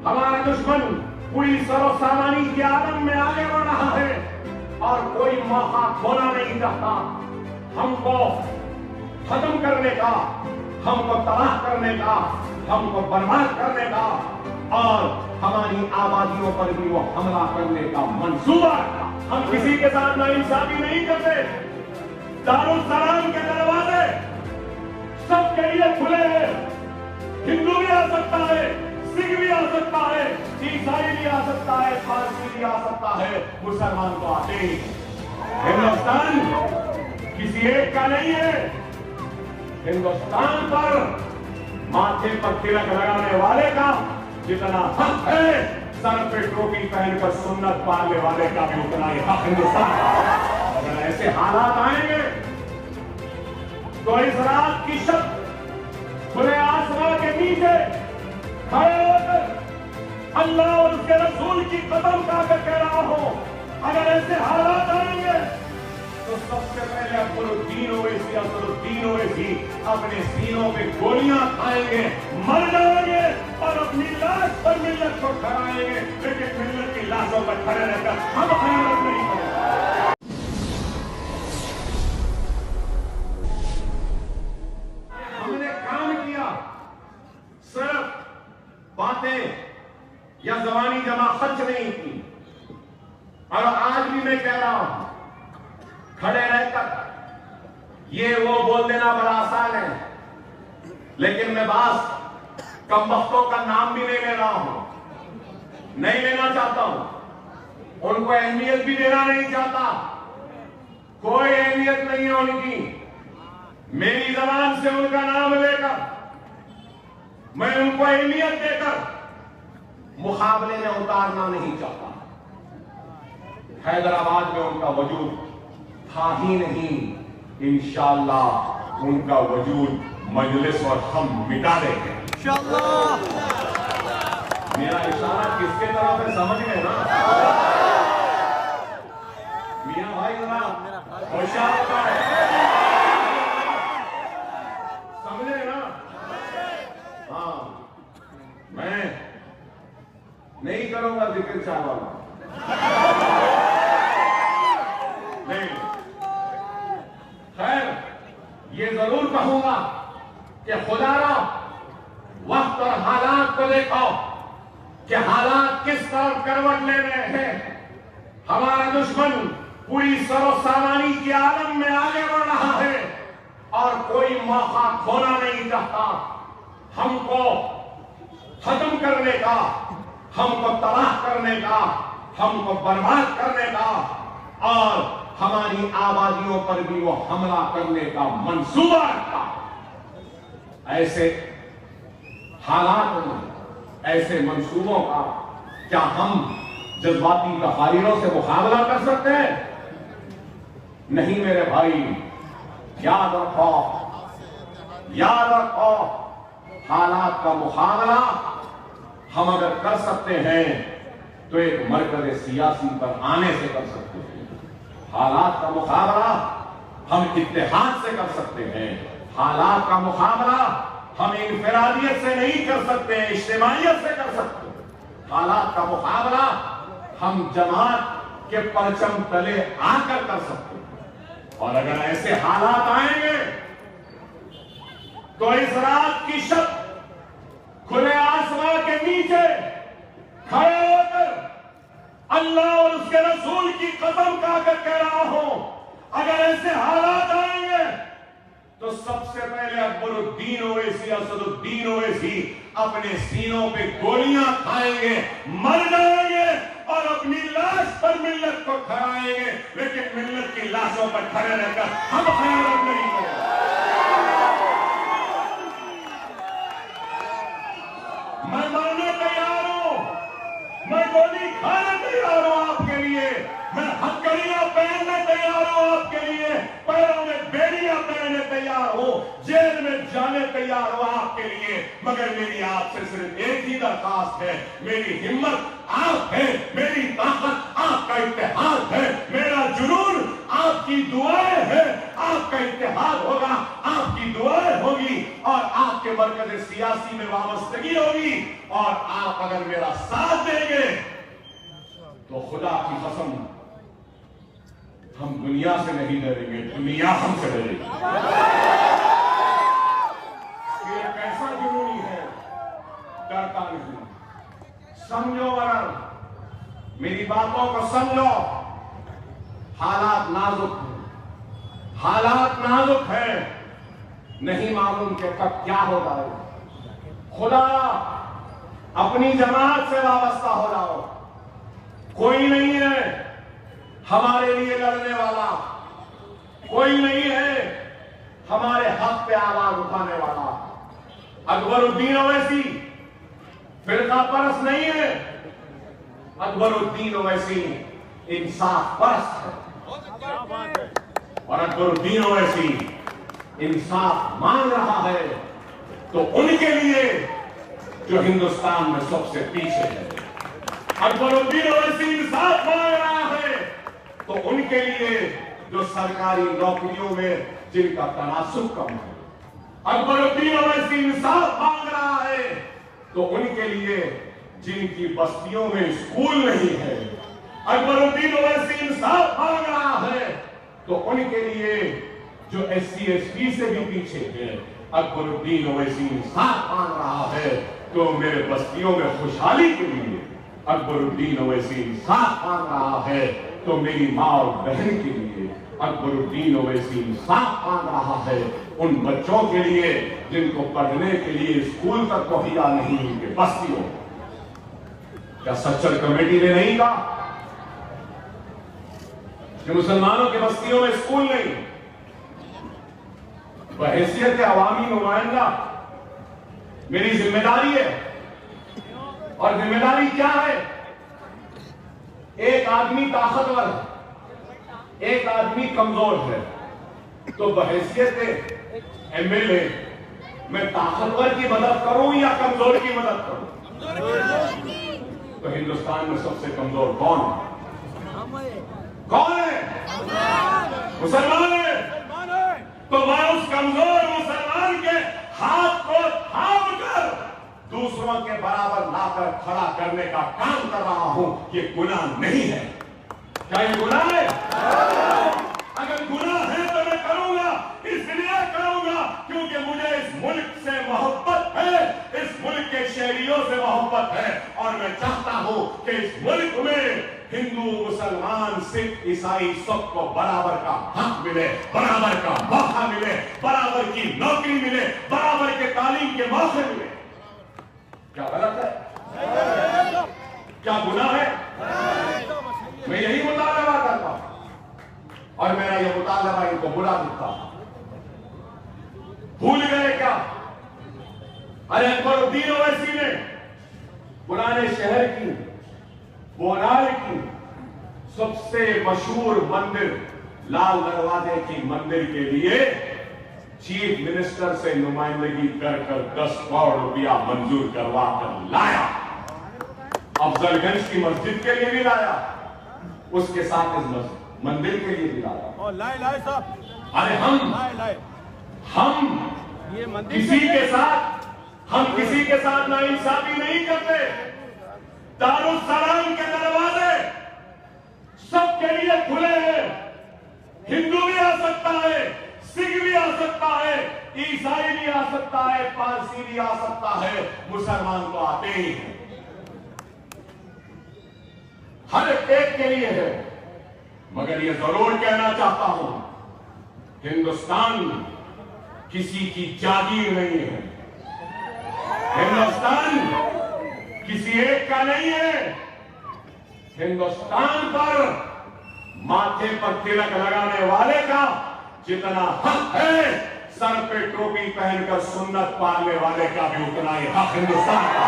ہمارا دشمن پوری سر و سامانی کے عالم میں آگے بڑھ رہا ہے اور کوئی موقع کھونا نہیں چاہتا ہم کو ختم کرنے کا، ہم کو تباہ کرنے کا، ہم کو برباد کرنے کا اور ہماری آبادیوں پر بھی وہ حملہ کرنے کا منصوبہ تھا۔ ہم کسی کے ساتھ ناانصافی نہیں کرتے۔ دارالسلام کے دروازے سب کے لیے کھلے ہیں، ہندو بھی آ سکتا ہے، سکھ بھی آ سکتا ہے، عیسائی بھی آ سکتا ہے، پارسی بھی آ سکتا ہے، مسلمان تو آتے ہی۔ ہندوستان کسی ایک کا نہیں ہے، ہندوستان پر ماتھے پر تلک لگانے والے کا جتنا حق ہے، سر پہ ٹوپی پہن کر سنت پالنے والے کا بھی اتنا ہی حق ہندوستان کا۔ اگر ایسے حالات آئیں گے تو اس رات کی شب کھلے آسمان کے نیچے کھڑے ہو کر اللہ اور اس کے رسول کی قسم کھا کر کہہ رہا ہوں، اگر ایسے حالات آئیں گے تو سب سے پہلے اکبرالدین اویسی اپنے سینوں پہ گولیاں کھائیں گے، مر جائیں گے اور اپنی لاش پر ملت کو کھڑائیں گے، لیکن ملت کی لاشوں پر کھڑے رہ کر ہم خیانت نہیں کریں گے۔ ہم نے کام کیا، صرف باتیں یا زبانی جمع خرچ نہیں کی، اور آج بھی میں کہہ رہا ہوں کھڑے رہ کر یہ وہ بول دینا بڑا آسان ہے، لیکن میں بعض کمبختوں کا نام بھی نہیں لے رہا ہوں، نہیں لینا چاہتا ہوں، ان کو اہمیت بھی دینا نہیں چاہتا، کوئی اہمیت نہیں ہے ان کی۔ میری زبان سے ان کا نام لے کر میں ان کو اہمیت دے کر مقابلے میں اتارنا نہیں چاہتا۔ حیدرآباد میں ان کا وجود تھا ہی نہیں، انشاءاللہ ان کا وجود مجلس اور ہم مٹا دیں گے انشاءاللہ۔ میرا اشارہ کس کے طرف ہے سمجھ گئے نا؟ میاں بھائی ذرا ہوشیار ہوتا ہے، سمجھے نا؟ ہاں، میں نہیں کروں گا ذکر شاہ والا، نہیں، خیر یہ ضرور کہوں گا کہ خدا را وقت اور حالات کو دیکھو کہ حالات کس طرف کروٹ لے رہے ہیں۔ ہمارا دشمن پوری سر و سامانی کے عالم میں آگے بڑھ رہا ہے اور کوئی موقع کھونا نہیں چاہتا ہم کو ختم کرنے کا، ہم کو تباہ کرنے کا، ہم کو برباد کرنے کا اور ہماری آبادیوں پر بھی وہ حملہ کرنے کا منصوبہ تھا۔ ایسے حالات میں، ایسے منصوبوں کا کیا ہم جذباتی تقاریروں سے مقابلہ کر سکتے ہیں؟ نہیں میرے بھائی، یاد رکھو، یاد رکھو، حالات کا مقابلہ ہم اگر کر سکتے ہیں تو ایک مرکز سیاسی پر آنے سے کر سکتے ہیں۔ حالات کا مقابلہ ہم اتحاد سے کر سکتے ہیں، حالات کا مقابلہ ہم انفرادیت سے نہیں کر سکتے، اجتماعیت سے کر سکتے ہیں۔ حالات کا مقابلہ ہم جماعت کے پرچم تلے آ کر سکتے ہیں، اور اگر ایسے حالات آئیں گے تو اس رات کی شب کھلے آسمان کے نیچے کھڑے ہو کر اللہ اور اس کے رسول کی قسم کھا کر کہہ رہا ہوں، اگر ایسے حالات آئیں گے تو سب سے پہلے اکبرالدین اویسی، اسدالدین اویسی اپنے سینوں پہ گولیاں کھائیں گے، مر جائیں گے اور اپنی لاش پر ملت کو کھڑائیں گے، لیکن ملت کی لاشوں پر کھڑے رہ کر ہم خیانت نہیں کریں گے۔ میں مرنے تیار ہوں، میں گولی کھانے تیار ہوں آپ کے لیے، میں ہتھکڑیاں پہننے تیار ہوں آپ کے لیے، پیروں میں بیڑیاں پہننے تیار ہوں، جیل میں جانے تیار ہوں آپ کے لیے، مگر میری آپ سے صرف ایک ہی درخواست ہے، میری ہمت آپ ہے، میری طاقت آپ کا اتحاد ہے، میرا جنون آپ کی دعائیں ہیں، آپ کا اتحاد ہوگا، آپ کی دعائیں ہوگی اور آپ کے مرکز سیاسی میں وابستگی ہوگی، اور آپ اگر میرا ساتھ دیں گے تو خدا کی قسم ہم دنیا سے نہیں ڈریں گے، دنیا ہم سے ڈرے گی۔ یہ کیسا جنونی ہے، ڈرتا نہیں۔ سمجھو ورن میری باتوں کو سمجھو، حالات نازک ہیں، حالات نازک ہیں، نہیں معلوم کہ کب کیا ہو جائے۔ خدا اپنی جماعت سے وابستہ ہو جاؤ، کوئی نہیں ہے ہمارے لیے لڑنے والا، کوئی نہیں ہے ہمارے حق پہ آواز اٹھانے والا۔ اکبر الدین اویسی فرقہ پرست نہیں ہے، اکبر الدین اویسی انصاف پرست ہے، اور اکبر الدین اویسی انصاف مانگ رہا ہے تو ان کے لیے جو ہندوستان میں سب سے پیچھے ہے۔ اکبر الدین اویسی انصاف مانگ رہا ہے تو ان کے لیے جو سرکاری نوکریوں میں جن کا تناسب کم ہے۔ اکبر الدین اویسی انصاف مانگ رہا ہے تو ان کے لیے جن کی بستیوں میں اسکول نہیں ہے۔ اکبر الدین اویسی انصاف مانگ رہا ہے تو ان کے لیے جو ایس سی ایس ٹی سے بھی پیچھے ہے۔ اکبر الدین اویسی انصاف مانگ رہا ہے تو میرے بستیوں میں خوشحالی کے لیے۔ اکبر الدین اویسی انصاف مانگ رہا ہے تو میری ماں اور بہن کے لیے۔ اکبر الدین اویسی انصاف مانگ رہا ہے ان بچوں کے لیے جن کو پڑھنے کے لیے اسکول تک مہیا نہیں ان کے بستیوں۔ کیا سچر کمیٹی نے نہیں کہا کہ مسلمانوں کے بستیوں میں اسکول نہیں؟ بحیثیت عوامی نمائندہ میری ذمہ داری ہے، اور ذمہ داری کیا ہے؟ ایک آدمی طاقتور ہے، ایک آدمی کمزور ہے، تو بحیثیت ایم ایل اے میں طاقتور کی مدد کروں یا کمزور کی مدد کروں؟ تو ہندوستان میں سب سے کمزور کون ہے؟ کون ہے؟ مسلمان ہے۔ تو میں اس کمزور مسلمان کے ہاتھ کو تھام کر دوسروں کے برابر لا کر کھڑا کرنے کا کام کر رہا ہوں۔ یہ گناہ نہیں ہے۔ کیا یہ گناہ ہے؟ اگر گناہ ہے تو میں کروں گا، اس لیے کروں گا کیونکہ مجھے اس ملک سے محبت ہے، اس ملک کے شہریوں سے محبت ہے، اور میں چاہتا ہوں کہ اس ملک میں ہندو، مسلمان، سکھ، عیسائی سب کو برابر کا حق ملے، برابر کا موقع ملے، برابر کی نوکری ملے، برابر کے تعلیم کے موقع ملے۔ کیا غلط ہے؟ کیا گناہ ہے؟ میں یہی مطالبہ کرتا ہوں، اور میرا یہ مطالبہ ان کو برا دکھتا ہے۔ بھول گئے کیا؟ ارے اکبر الدین اویسی نے پرانے شہر کی بونال کی سب سے مشہور مندر لال دروازے کی مندر کے لیے چیف منسٹر سے نمائندگی کر 10 کروڑ روپیہ منظور کروا کر لایا۔ افضل گنج کی مسجد کے لیے بھی لایا، اس کے ساتھ اس مندر کے لیے بھی لایا۔ ارے ہم کسی کے ساتھ ناانصافی نہیں کرتے۔ دارالسلام کے دروازے سب کے لیے کھلے ہیں، ہندو بھی آ سکتا ہے، سکھ بھی آ سکتا ہے، عیسائی بھی آ سکتا ہے، پارسی بھی آ سکتا ہے، مسلمان تو آتے ہی ہیں، ہر ایک کے لیے ہے۔ مگر یہ ضرور کہنا چاہتا ہوں، ہندوستان کسی کی جاگیر نہیں ہے، ہندوستان کسی ایک کا نہیں ہے۔ ہندوستان پر ماتھے پر تلک لگانے والے کا جتنا حق ہے، سر پہ ٹوپی پہن کر سنت پالنے والے کا بھی اتنا ہی حق ہندوستان کا۔